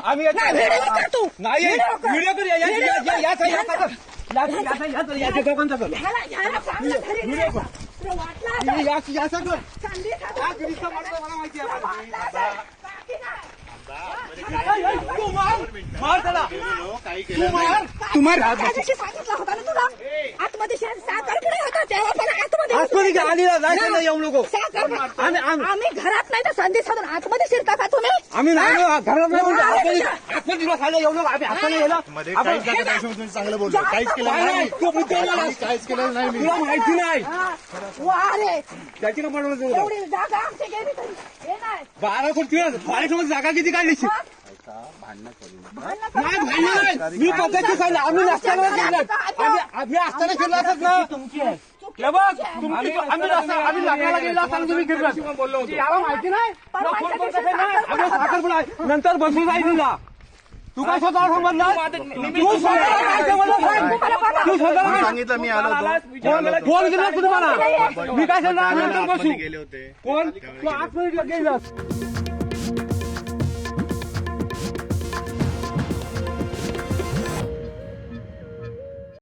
आम्ही नाही व्हिडिओ करूया येऊ नको आम्ही घरात नाही तर संधी साधून आतमध्ये शिरता का तुम्ही? आम्ही नाही घरात नाही येऊ नको आम्ही हाताने गेला चांगलं बोलतो काहीच केलं नाही काहीच केलं नाही तुला माहिती नाही वारे त्याची ना म्हणून एवढी जागा आमची गेली तरी हे नाही 12 कोटी जागा किती काढली नाही भांडण मी पद्धती सांगितलं आम्ही नसताना आम्ही असताना फिरला असत ना आम्ही लग्नाला गेला असताना तुम्ही फिरला बोललो होतो याला माहिती नाही आम्ही साखरपुडा नंतर बसून जायचं ना तू काय स्वतः समजला तू स्वतः सांगितलं मी आलो फोन केला तुम्हाला मी काय सांगणार नंतर बसू गेले होते कोण तू 8 मिनिट गेलास